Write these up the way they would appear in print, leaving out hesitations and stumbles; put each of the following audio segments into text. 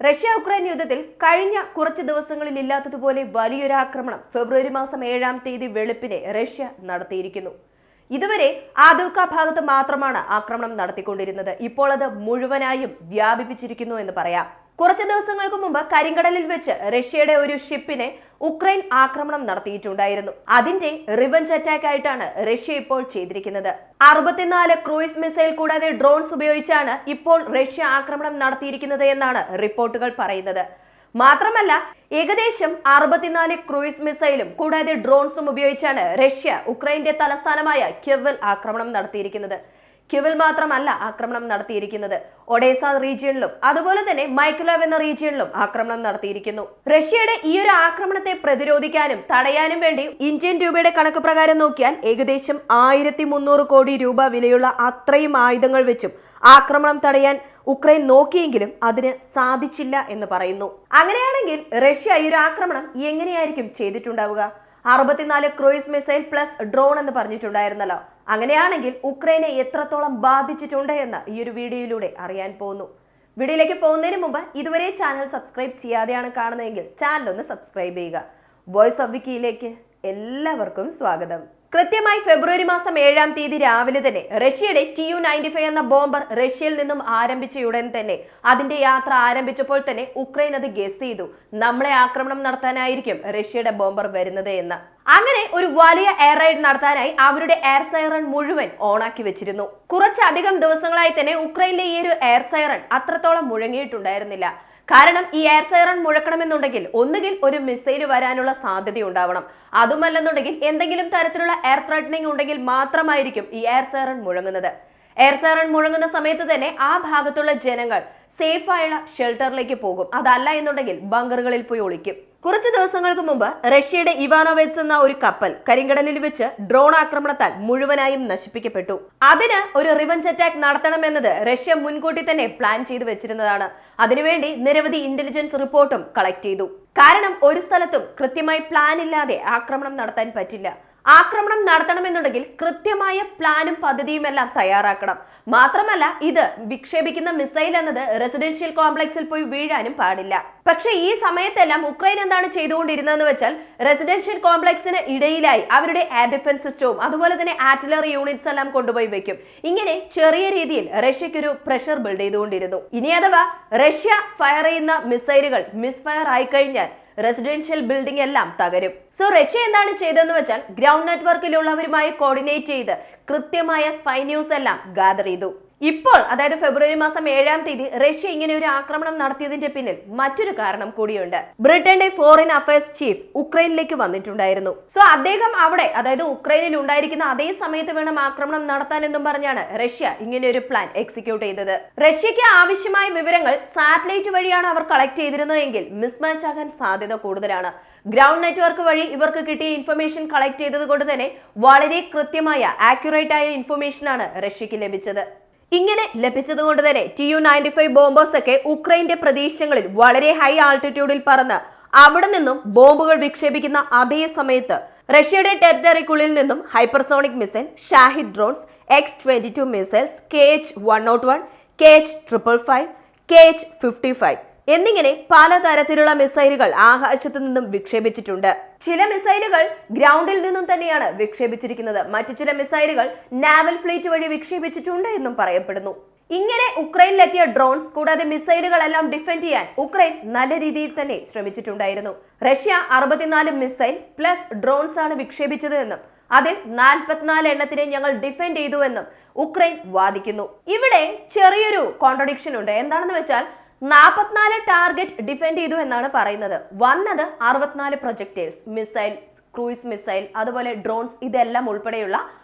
Russia Ukraine യുദ്ധത്തിൽ കഴിഞ്ഞ കുറച്ച് ദിവസങ്ങളിൽ ഇല്ലാത്തതുപോലെ വലിയൊരു ആക്രമണം ഫെബ്രുവരി മാസം 7-ാം തീയതി വെളുപ്പിനെ റഷ്യ നടത്തിയിരിക്കുന്നു. ഇതുവരെ ആദൂക്ക ഭാഗത്ത് മാത്രമാണ് ആക്രമണം നടത്തിക്കൊണ്ടിരുന്നത്. ഇപ്പോൾ അത് മുഴുവനായും വ്യാപിപ്പിച്ചിരിക്കുന്നു എന്ന് പറയാം. കുറച്ച് ദിവസങ്ങൾക്ക് മുമ്പ് കരിങ്കടലിൽ വെച്ച് റഷ്യയുടെ ഒരു ഷിപ്പിനെ ഉക്രൈൻ ആക്രമണം നടത്തിയിട്ടുണ്ടായിരുന്നു. അതിന്റെ റിവഞ്ച് അറ്റാക്ക് ആയിട്ടാണ് റഷ്യ ഇപ്പോൾ ചെയ്തിരിക്കുന്നത്. 64 ക്രൂയിസ് മിസൈൽ കൂടാതെ ഡ്രോൺസ് ഉപയോഗിച്ചാണ് ഇപ്പോൾ റഷ്യ ആക്രമണം നടത്തിയിരിക്കുന്നത് എന്നാണ് റിപ്പോർട്ടുകൾ പറയുന്നത്. മാത്രമല്ല, ഏകദേശം 64 ക്രൂയിസ് മിസൈലും കൂടാതെ ഡ്രോൺസും ഉപയോഗിച്ചാണ് റഷ്യ ഉക്രൈന്റെ തലസ്ഥാനമായ ക്യവിൽ ആക്രമണം നടത്തിയിരിക്കുന്നത്. ക്യവിൽ മാത്രമല്ല ആക്രമണം നടത്തിയിരിക്കുന്നത്, ഒഡേസ റീജിയനിലും അതുപോലെ തന്നെ മൈക്കലോവ് എന്ന റീജിയനിലും ആക്രമണം നടത്തിയിരിക്കുന്നു. റഷ്യയുടെ ഈ ഒരു ആക്രമണത്തെ പ്രതിരോധിക്കാനും തടയാനും വേണ്ടി ഇന്ത്യൻ രൂപയുടെ കണക്ക് പ്രകാരം നോക്കിയാൽ ഏകദേശം 1300 കോടി രൂപ വിലയുള്ള അത്രയും ആയുധങ്ങൾ വെച്ചും ആക്രമണം തടയാൻ ഉക്രൈൻ നോക്കിയെങ്കിലും അതിന് സാധിച്ചില്ല എന്ന് പറയുന്നു. അങ്ങനെയാണെങ്കിൽ റഷ്യ ഈ ഒരു ആക്രമണം എങ്ങനെയായിരിക്കും ചെയ്തിട്ടുണ്ടാവുക? 64 ക്രൂയിസ് മിസൈൽ പ്ലസ് ഡ്രോൺ എന്ന് പറഞ്ഞിട്ടുണ്ടായിരുന്നല്ലോ. അങ്ങനെയാണെങ്കിൽ ഉക്രൈനെ എത്രത്തോളം ബാധിച്ചിട്ടുണ്ട് എന്ന് ഈ ഒരു വീഡിയോയിലൂടെ അറിയാൻ പോകുന്നു. വീഡിയോയിലേക്ക് പോകുന്നതിന് മുമ്പ് ഇതുവരെ ചാനൽ സബ്സ്ക്രൈബ് ചെയ്യാതെയാണ് കാണുന്നതെങ്കിൽ ചാനൽ ഒന്ന് സബ്സ്ക്രൈബ് ചെയ്യുക. വോയിസ് ഓഫ് വിക്കിയിലേക്ക് എല്ലാവർക്കും സ്വാഗതം. കൃത്യമായി ഫെബ്രുവരി മാസം 7-ാം തീയതി രാവിലെ തന്നെ റഷ്യയുടെ Tu-95 എന്ന ബോംബർ റഷ്യയിൽ നിന്നും ആരംഭിച്ചയുടൻ തന്നെ അതിന്റെ യാത്ര ആരംഭിച്ചപ്പോൾ തന്നെ ഉക്രൈൻ അത് ഗസ് ചെയ്തു, നമ്മളെ ആക്രമണം നടത്താനായിരിക്കും റഷ്യയുടെ ബോംബർ വരുന്നത് എന്ന്. അങ്ങനെ ഒരു വലിയ എയർ റൈഡ് നടത്താനായി അവരുടെ എയർ സൈറൺ മുഴുവൻ ഓണാക്കി വെച്ചിരുന്നു. കുറച്ചധികം ദിവസങ്ങളായി തന്നെ ഉക്രൈനിലെ ഈ ഒരു എയർ സൈറൺ അത്രത്തോളം മുഴങ്ങിയിട്ടുണ്ടായിരുന്നില്ല. കാരണം ഈ എയർ സൈറൺ മുഴക്കണമെന്നുണ്ടെങ്കിൽ ഒന്നുകിൽ ഒരു മിസൈൽ വരാനുള്ള സാധ്യത ഉണ്ടാവണം, അതുമല്ലെന്നുണ്ടെങ്കിൽ എന്തെങ്കിലും തരത്തിലുള്ള എയർ ത്രെറ്റനിങ് ഉണ്ടെങ്കിൽ മാത്രമായിരിക്കും ഈ എയർ സൈറൺ മുഴങ്ങുന്നത്. എയർ സൈറൺ മുഴങ്ങുന്ന സമയത്ത് തന്നെ ആ ഭാഗത്തുള്ള ജനങ്ങൾ സേഫ് ആയുള്ള ഷെൽട്ടറിലേക്ക് പോകും, അതല്ല എന്നുണ്ടെങ്കിൽ ബങ്കറുകളിൽ പോയി ഒളിക്കും. കുറച്ച് ദിവസങ്ങൾക്ക് മുമ്പ് റഷ്യയുടെ ഇവാനോവെറ്റ്സ് എന്ന ഒരു കപ്പൽ കരിങ്കടലിൽ വെച്ച് ഡ്രോൺ ആക്രമണത്താൽ മുഴുവനായും നശിപ്പിക്കപ്പെട്ടു. അതിന് ഒരു റിവഞ്ച് അറ്റാക്ക് നടത്തണമെന്നത് റഷ്യ മുൻകൂട്ടി തന്നെ പ്ലാൻ ചെയ്തു വെച്ചിരുന്നതാണ്. അതിനുവേണ്ടി നിരവധി ഇന്റലിജൻസ് റിപ്പോർട്ടും കളക്ട് ചെയ്തു. കാരണം ഒരു സ്ഥലത്തും കൃത്യമായി പ്ലാൻ ഇല്ലാതെ ആക്രമണം നടത്താൻ പറ്റില്ല. ആക്രമണം നടത്തണമെന്നുണ്ടെങ്കിൽ കൃത്യമായ പ്ലാനും പദ്ധതിയും എല്ലാം തയ്യാറാക്കണം. മാത്രമല്ല, ഇത് വിക്ഷേപിക്കുന്ന മിസൈൽ എന്നത് റെസിഡൻഷ്യൽ കോംപ്ലക്സിൽ പോയി വീഴാനും പാടില്ല. പക്ഷേ ഈ സമയത്തെല്ലാം ഉക്രൈൻ എന്താണ് ചെയ്തുകൊണ്ടിരുന്നതെന്ന് വെച്ചാൽ റെസിഡൻഷ്യൽ കോംപ്ലക്സിന് ഇടയിലായി അവരുടെ എയർ ഡിഫൻസ് സിസ്റ്റവും അതുപോലെ തന്നെ ആർട്ടിലറി യൂണിറ്റ്സ് എല്ലാം കൊണ്ടുപോയി വെക്കും. ഇങ്ങനെ ചെറിയ രീതിയിൽ റഷ്യക്കൊരു പ്രഷർ ബിൽഡ് ചെയ്തുകൊണ്ടിരുന്നു. ഇനി അഥവാ റഷ്യ ഫയർ ചെയ്യുന്ന മിസൈലുകൾ മിസ്ഫയർ ആയി കഴിഞ്ഞാൽ റെസിഡൻഷ്യൽ ബിൽഡിംഗ് എല്ലാം തകരും. സോ റഷ്യ എന്താണ് ചെയ്തതെന്ന് വെച്ചാൽ ഗ്രൗണ്ട് നെറ്റ്വർക്കിലുള്ളവരുമായി കോർഡിനേറ്റ് ചെയ്ത് കൃത്യമായ സ്പൈ ന്യൂസ് എല്ലാം ഗാദർ ചെയ്തു. ഇപ്പോൾ അതായത് ഫെബ്രുവരി മാസം 7-ാം തീയതി റഷ്യ ഇങ്ങനെ ഒരു ആക്രമണം നടത്തിയതിന്റെ പിന്നിൽ മറ്റൊരു കാരണം കൂടിയുണ്ട്. ബ്രിട്ടന്റെ ഫോറിൻ അഫയേഴ്സ് ചീഫ് ഉക്രൈനിലേക്ക് വന്നിട്ടുണ്ടായിരുന്നു. സോ അദ്ദേഹം അവിടെ അതായത് ഉക്രൈനിൽ ഉണ്ടായിരിക്കുന്ന അതേ സമയത്ത് വേണം ആക്രമണം നടത്താൻ എന്നും പറഞ്ഞാണ് റഷ്യ ഇങ്ങനെ ഒരു പ്ലാൻ എക്സിക്യൂട്ട് ചെയ്തത്. റഷ്യക്ക് ആവശ്യമായ വിവരങ്ങൾ സാറ്റലൈറ്റ് വഴിയാണ് അവർ കളക്ട് ചെയ്തിരുന്നതെങ്കിൽ മിസ്മാച്ച് ആകാൻ സാധ്യത കൂടുതലാണ്. ഗ്രൗണ്ട് നെറ്റ്വർക്ക് വഴി ഇവർക്ക് കിട്ടിയ ഇൻഫർമേഷൻ കളക്ട് ചെയ്തത് കൊണ്ട് തന്നെ വളരെ കൃത്യമായ ആക്യുറേറ്റ് ആയ ഇൻഫർമേഷൻ ആണ് റഷ്യക്ക് ലഭിച്ചത്. ഇങ്ങനെ ലഭിച്ചതുകൊണ്ട് തന്നെ Tu-95 ബോംബേഴ്സ് ഒക്കെ ഉക്രൈന്റെ പ്രദേശങ്ങളിൽ വളരെ ഹൈ ആൾട്ടിറ്റ്യൂഡിൽ പറന്ന് അവിടെ നിന്നും ബോംബുകൾ വിക്ഷേപിക്കുന്ന അതേ സമയത്ത് റഷ്യയുടെ ടെറിട്ടറിക്കുള്ളിൽ നിന്നും hypersonic missile, Shahid drones, X-22 missiles, KH-101, KH-555, KH-55 എന്നിങ്ങനെ പലതരത്തിലുള്ള മിസൈലുകൾ ആകാശത്തു നിന്നും വിക്ഷേപിച്ചിട്ടുണ്ട്. ചില മിസൈലുകൾ ഗ്രൗണ്ടിൽ നിന്നും തന്നെയാണ് വിക്ഷേപിച്ചിരിക്കുന്നത്, മറ്റു ചില മിസൈലുകൾ നാവൽ ഫ്ലീറ്റ് വഴി വിക്ഷേപിച്ചിട്ടുണ്ട് എന്നും പറയപ്പെടുന്നു. ഇങ്ങനെ ഉക്രൈനിലെത്തിയ ഡ്രോൺസ് കൂടാതെ മിസൈലുകളെല്ലാം ഡിഫെൻഡ് ചെയ്യാൻ ഉക്രൈൻ നല്ല രീതിയിൽ തന്നെ ശ്രമിച്ചിട്ടുണ്ടായിരുന്നു. റഷ്യ 64 മിസൈൽ പ്ലസ് ഡ്രോൺസ് ആണ് വിക്ഷേപിച്ചത് എന്നും അതിൽ 44 എണ്ണത്തിനെ ഞങ്ങൾ ഡിഫെൻഡ് ചെയ്തു എന്നും ഉക്രൈൻ വാദിക്കുന്നു. ഇവിടെ ചെറിയൊരു കോൺട്രഡിക്ഷൻ ഉണ്ട്. എന്താണെന്ന് വെച്ചാൽ 44 ടാർഗറ്റ് ഡിഫെൻഡ് ചെയ്തു എന്നാണ് പറയുന്നത്. വന്നത് 64 പ്രൊജക്ടൈൽസ്, മിസൈൽ, ക്രൂയിസ് മിസൈൽ അതുപോലെ ഡ്രോൺസ് ഇതെല്ലാം ഉൾപ്പെടെയുള്ള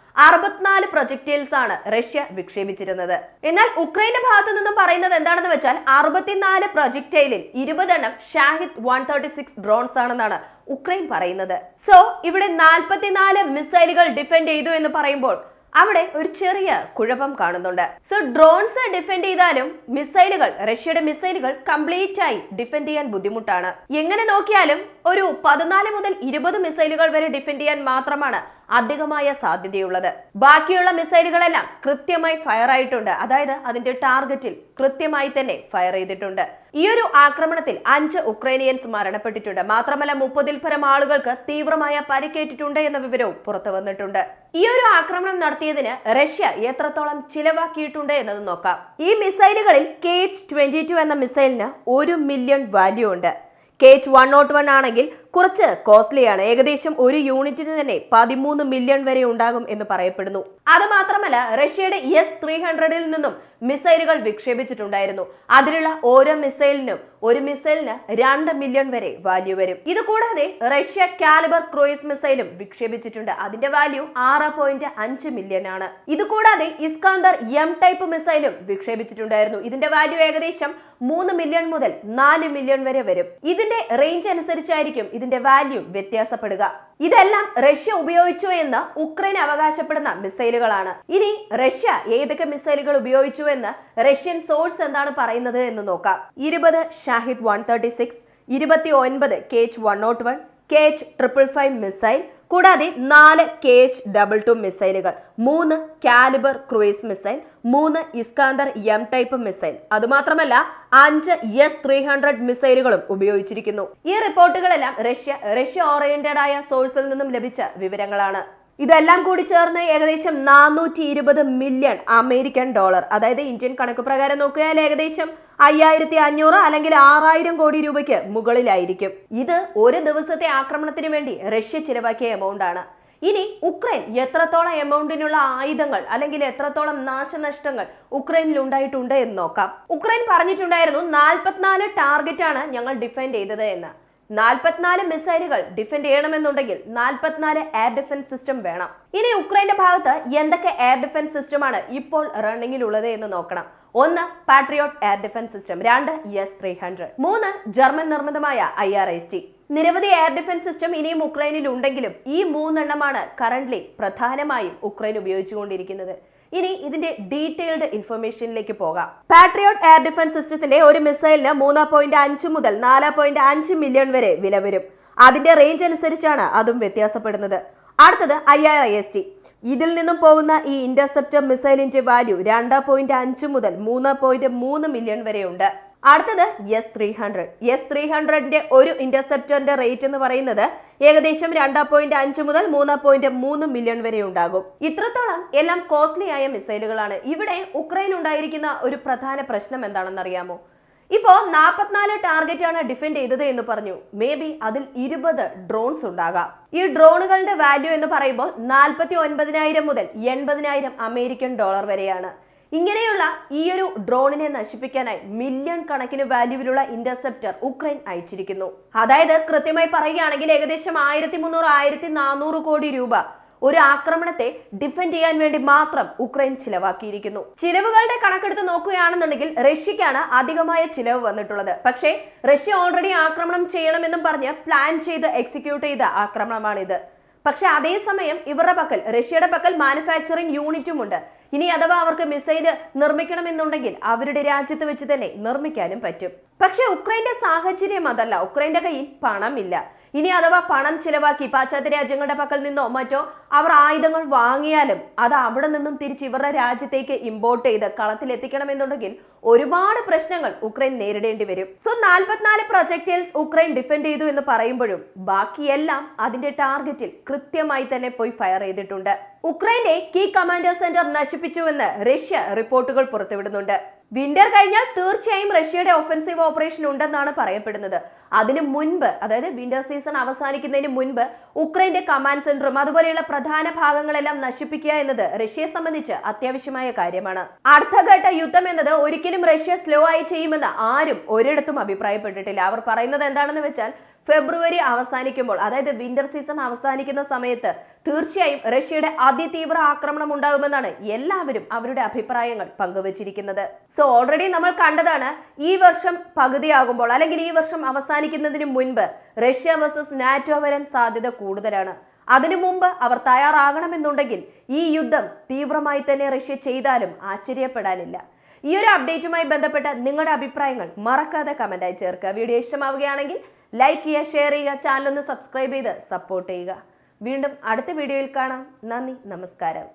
64 പ്രൊജക്ടൈൽസ് ആണ് റഷ്യ വിക്ഷേപിച്ചിരുന്നത്. എന്നാൽ ഉക്രൈന്റെ ഭാഗത്തു നിന്നും പറയുന്നത് എന്താണെന്ന് വെച്ചാൽ 64 പ്രൊജക്ടൈലിൽ 20 എണ്ണം ഷാഹിദ് 136 ഡ്രോൺസ് ആണെന്നാണ് ഉക്രൈൻ പറയുന്നത്. സോ ഇവിടെ 44 മിസൈലുകൾ ഡിഫെൻഡ് ചെയ്തു എന്ന് പറയുമ്പോൾ അവിടെ ഒരു ചെറിയ കുഴപ്പം കാണുന്നുണ്ട്. സോ ഡ്രോൺസ് ഡിഫെൻഡ് ചെയ്താലും മിസൈലുകൾ, റഷ്യയുടെ മിസൈലുകൾ കംപ്ലീറ്റ് ആയി ഡിഫെൻഡ് ചെയ്യാൻ ബുദ്ധിമുട്ടാണ്. എങ്ങനെ നോക്കിയാലും ഒരു 14 മുതൽ 20 മിസൈലുകൾ വരെ ഡിഫെൻഡ് ചെയ്യാൻ മാത്രമാണ് അധികമായ സാധ്യതയുള്ളത്. ബാക്കിയുള്ള മിസൈലുകളെല്ലാം കൃത്യമായി ഫയർ ആയിട്ടുണ്ട്, അതായത് അതിന്റെ ടാർഗറ്റിൽ കൃത്യമായി തന്നെ ഫയർ ചെയ്തിട്ടുണ്ട്. ഈ ഒരു ആക്രമണത്തിൽ 5 ഉക്രൈനിയൻസ് മരണപ്പെട്ടിട്ടുണ്ട്. മാത്രമല്ല 30-ൽ പരം ആളുകൾക്ക് തീവ്രമായ പരിക്കേറ്റിട്ടുണ്ട് എന്ന വിവരവും പുറത്തു വന്നിട്ടുണ്ട്. ഈ ഒരു ആക്രമണം നടത്തിയതിന് റഷ്യ എത്രത്തോളം ചിലവാക്കിയിട്ടുണ്ട് എന്നത് നോക്കാം. ഈ മിസൈലുകളിൽ KH-22 എന്ന മിസൈലിന് 1 മില്യൺ വാല്യൂ ഉണ്ട്. KH-101 ആണെങ്കിൽ കുറച്ച് കോസ്റ്റ്ലിയാണ്. ഏകദേശം ഒരു യൂണിറ്റിന് തന്നെ 13 മില്യൺ വരെ ഉണ്ടാകും എന്ന് പറയപ്പെടുന്നു. അത് മാത്രമല്ല റഷ്യയുടെ S-300ൽ നിന്നും മിസൈലുകൾ വിക്ഷേപിച്ചിട്ടുണ്ടായിരുന്നു. അതിലുള്ള ഓരോ മിസൈലിനും ഒരു മിസൈലിന് 2 മില്യൺ വരെ വാല്യൂ വരും. ഇത് കൂടാതെ റഷ്യ കാലിബർ ക്രൂയിസ് മിസൈലും വിക്ഷേപിച്ചിട്ടുണ്ട്. അതിന്റെ വാല്യൂ 6.5 മില്യൺ ആണ്. ഇത് കൂടാതെ ഇസ്കാന്ദർ M ടൈപ്പ് മിസൈലും വിക്ഷേപിച്ചിട്ടുണ്ടായിരുന്നു. ഇതിന്റെ വാല്യൂ ഏകദേശം 3 മില്യൺ മുതൽ 4 മില്യൺ വരെ വരും. ഇതിന്റെ റേഞ്ച് അനുസരിച്ചായിരിക്കും ഇതിന്റെ വാല്യൂ വ്യത്യാസപ്പെടുക. ഇതെല്ലാം റഷ്യ ഉപയോഗിച്ചു എന്ന് ഉക്രൈൻ അവകാശപ്പെടുന്ന മിസൈലുകളാണ്. ഇനി റഷ്യ ഏതൊക്കെ മിസൈലുകൾ ഉപയോഗിച്ചു എന്ന് റഷ്യൻ സോഴ്സ് എന്താണ് പറയുന്നത് എന്ന് നോക്കാം. 20 ഷാഹിദ് 136, 29 KH-101, KH-555 മിസൈൽ, കൂടാതെ 4 KH-22 മിസൈലുകൾ, 3 calibre cruise missile, 3 Iskander M type missile, അതുമാത്രമല്ല 5 S-300 മിസൈലുകളും ഉപയോഗിച്ചിരിക്കുന്നു. ഈ റിപ്പോർട്ടുകളെല്ലാം റഷ്യ ഓറിയന്റഡ് ആയ സോഴ്സിൽ നിന്നും ലഭിച്ച വിവരങ്ങളാണ്. ഇതെല്ലാം കൂടി ചേർന്ന് ഏകദേശം 420 മില്യൺ അമേരിക്കൻ ഡോളർ, അതായത് ഇന്ത്യൻ കണക്ക് പ്രകാരം നോക്കിയാൽ ഏകദേശം 5500 അല്ലെങ്കിൽ 6000 കോടി രൂപയ്ക്ക് മുകളിലായിരിക്കും. ഇത് ഒരു ദിവസത്തെ ആക്രമണത്തിന് വേണ്ടി റഷ്യ ചിലവാക്കിയ എമൗണ്ട് ആണ്. ഇനി ഉക്രൈൻ എത്രത്തോളം എമൗണ്ടിനുള്ള ആയുധങ്ങൾ അല്ലെങ്കിൽ എത്രത്തോളം നാശനഷ്ടങ്ങൾ ഉക്രൈനിൽ ഉണ്ടായിട്ടുണ്ട് എന്ന് നോക്കാം. ഉക്രൈൻ പറഞ്ഞിട്ടുണ്ടായിരുന്നു 44 ടാർഗറ്റ് ആണ് ഞങ്ങൾ ഡിഫെൻഡ് ചെയ്തത് എന്ന്. 44 മിസൈലുകൾ ഡിഫെൻഡ് ചെയ്യണമെന്നുണ്ടെങ്കിൽ 44 എയർ ഡിഫൻസ് സിസ്റ്റം വേണം. ഇനി ഉക്രൈന്റെ ഭാഗത്ത് എന്തൊക്കെ എയർ ഡിഫൻസ് സിസ്റ്റമാണ് ഇപ്പോൾ റണ്ണിങ്ങിലുള്ളത് എന്ന് നോക്കണം. 1 Patriot air defence system, 2 S-300, 3 German നിർമ്മിതമായ IRIS-T. നിരവധി എയർ ഡിഫൻസ് സിസ്റ്റം ഇനിയും ഉക്രൈനിൽ ഉണ്ടെങ്കിലും ഈ 3 എണ്ണമാണ് കറന്റ്ലി പ്രധാനമായും ഉക്രൈൻ ഉപയോഗിച്ചുകൊണ്ടിരിക്കുന്നത്. ഇനി ഇതിന്റെ ഡീറ്റെയിൽഡ് ഇൻഫർമേഷനിലേക്ക് പോകാം. പാട്രിയോട്ട് എയർ ഡിഫൻസ് സിസ്റ്റത്തിന്റെ ഒരു മിസൈലിന് 3.5 മുതൽ 4.5 മില്യൺ വരെ വില വരും. അതിന്റെ റേഞ്ച് അനുസരിച്ചാണ് അതും വ്യത്യാസപ്പെടുന്നത്. അടുത്തത് IRIS-T. ഇതിൽ നിന്നും പോകുന്ന ഈ ഇന്റർസെപ്റ്റർ മിസൈലിന്റെ വാല്യൂ 2.5 മുതൽ 3.3 മില്യൺ വരെ ഉണ്ട്. അടുത്തത് S-300ന്റെ ഒരു ഇന്റർസെപ്റ്ററിന്റെ റേറ്റ് എന്ന് പറയുന്നത് ഏകദേശം 2.5 മുതൽ 3.3 മില്യൺ വരെ ഉണ്ടാകും. ഇത്രത്തോളം എല്ലാം കോസ്റ്റ്ലി ആയ മിസൈലുകളാണ്. ഇവിടെ ഉക്രൈൻ ഉണ്ടായിരിക്കുന്ന ഒരു പ്രധാന പ്രശ്നം എന്താണെന്ന് അറിയാമോ? ഇപ്പോ 44 ടാർഗറ്റ് ആണ് ഡിഫെൻഡ് ചെയ്തത് എന്ന് പറഞ്ഞു. മേ ബി അതിൽ 20 ഡ്രോൺസ് ഉണ്ടാകാം. ഈ ഡ്രോണുകളുടെ വാല്യൂ എന്ന് പറയുമ്പോൾ 49,000 മുതൽ 80,000 അമേരിക്കൻ ഡോളർ വരെയാണ്. ഇങ്ങനെയുള്ള ഈ ഒരു ഡ്രോണിനെ നശിപ്പിക്കാനായി മില്യൺ കണക്കിന് വാല്യൂവിലുള്ള ഇന്റർസെപ്റ്റർ ഉക്രൈൻ അയച്ചിരിക്കുന്നു. അതായത് കൃത്യമായി പറയുകയാണെങ്കിൽ ഏകദേശം 1300-1400 കോടി രൂപ ഒരു ആക്രമണത്തെ ഡിഫെൻഡ് ചെയ്യാൻ വേണ്ടി മാത്രം ഉക്രൈൻ ചിലവാക്കിയിരിക്കുന്നു. ചിലവുകളുടെ കണക്കെടുത്ത് നോക്കുകയാണെന്നുണ്ടെങ്കിൽ റഷ്യക്കാണ് അധികമായ ചിലവ് വന്നിട്ടുള്ളത്. പക്ഷേ റഷ്യ ഓൾറെഡി ആക്രമണം ചെയ്യണമെന്നും പറഞ്ഞ് പ്ലാൻ ചെയ്ത് എക്സിക്യൂട്ട് ചെയ്ത ആക്രമണമാണിത്. പക്ഷെ അതേസമയം ഇവരുടെ പക്കൽ റഷ്യയുടെ പക്കൽ മാനുഫാക്ചറിംഗ് യൂണിറ്റും ഉണ്ട്. ഇനി അഥവാ അവർക്ക് മിസൈല് നിർമ്മിക്കണമെന്നുണ്ടെങ്കിൽ അവരുടെ രാജ്യത്ത് വെച്ച് തന്നെ നിർമ്മിക്കാനും പറ്റും. പക്ഷെ ഉക്രൈന്റെ സാഹചര്യം അതല്ല. ഉക്രൈന്റെ കയ്യിൽ പണമില്ല. ഇനി അഥവാ പണം ചിലവാക്കി പാശ്ചാത്യ രാജ്യങ്ങളുടെ പക്കൽ നിന്നോ മറ്റോ അവർ ആയുധങ്ങൾ വാങ്ങിയാലും അത് അവിടെ നിന്നും തിരിച്ച് ഇവരുടെ രാജ്യത്തേക്ക് ഇമ്പോർട്ട് ചെയ്ത് കളത്തിലെത്തിക്കണമെന്നുണ്ടെങ്കിൽ ഒരുപാട് പ്രശ്നങ്ങൾ ഉക്രൈൻ നേരിടേണ്ടി വരും. സോ 44 പ്രൊജക്ടൈൽസ് ഉക്രൈൻ ഡിഫെൻഡ് ചെയ്തു എന്ന് പറയുമ്പോഴും ബാക്കിയെല്ലാം അതിന്റെ ടാർഗറ്റിൽ കൃത്യമായി തന്നെ പോയി ഫയർ ചെയ്തിട്ടുണ്ട്. ഉക്രൈന്റെ കീ കമാൻഡർ സെന്റർ നശിപ്പിച്ചുവെന്ന് റഷ്യ റിപ്പോർട്ടുകൾ പുറത്തുവിടുന്നുണ്ട്. വിന്റർ കഴിഞ്ഞാൽ തീർച്ചയായും റഷ്യയുടെ ഒഫൻസീവ് ഓപ്പറേഷൻ ഉണ്ടെന്നാണ് പറയപ്പെടുന്നത്. അതിനു മുൻപ്, അതായത് വിന്റർ സീസൺ അവസാനിക്കുന്നതിന് മുൻപ് ഉക്രൈന്റെ കമാൻഡ് സെന്ററും അതുപോലെയുള്ള പ്രധാന ഭാഗങ്ങളെല്ലാം നശിപ്പിക്കുക എന്നത് റഷ്യയെ സംബന്ധിച്ച് അത്യാവശ്യമായ കാര്യമാണ്. അടുത്തഘട്ട യുദ്ധം എന്നത് ഒരിക്കലും റഷ്യ സ്ലോ ആയി ചെയ്യുമെന്ന് ആരും ഒരിടത്തും അഭിപ്രായപ്പെട്ടിട്ടില്ല. അവർ പറയുന്നത് എന്താണെന്ന് വെച്ചാൽ ഫെബ്രുവരി അവസാനിക്കുമ്പോൾ, അതായത് വിന്റർ സീസൺ അവസാനിക്കുന്ന സമയത്ത് തീർച്ചയായും റഷ്യയുടെ അതിതീവ്ര ആക്രമണം ഉണ്ടാകുമെന്നാണ് എല്ലാവരും അവരുടെ അഭിപ്രായങ്ങൾ പങ്കുവച്ചിരിക്കുന്നത്. സോ ഓൾറെഡി നമ്മൾ കണ്ടതാണ്, ഈ വർഷം പകുതിയാകുമ്പോൾ അല്ലെങ്കിൽ ഈ വർഷം അവസാനിക്കുന്നതിന് മുൻപ് റഷ്യ വേഴ്സസ് നാറ്റോ വരാൻ സാധ്യത കൂടുതലാണ്. അതിനു മുമ്പ് അവർ തയ്യാറാകണമെന്നുണ്ടെങ്കിൽ ഈ യുദ്ധം തീവ്രമായി തന്നെ റഷ്യ ചെയ്താലും ആശ്ചര്യപ്പെടാനില്ല. ഈ ഒരു അപ്ഡേറ്റുമായി ബന്ധപ്പെട്ട നിങ്ങളുടെ അഭിപ്രായങ്ങൾ മറക്കാതെ കമന്റായി ചേർക്കുക. വീഡിയോ ഇഷ്ടമാവുകയാണെങ്കിൽ ലൈക്ക് ചെയ്യുക, ഷെയർ ചെയ്യുക, ചാനൽ ഒന്ന് സബ്സ്ക്രൈബ് ചെയ്ത് സപ്പോർട്ട് ചെയ്യുക. വീണ്ടും അടുത്ത വീഡിയോയിൽ കാണാം. നന്ദി, നമസ്കാരം.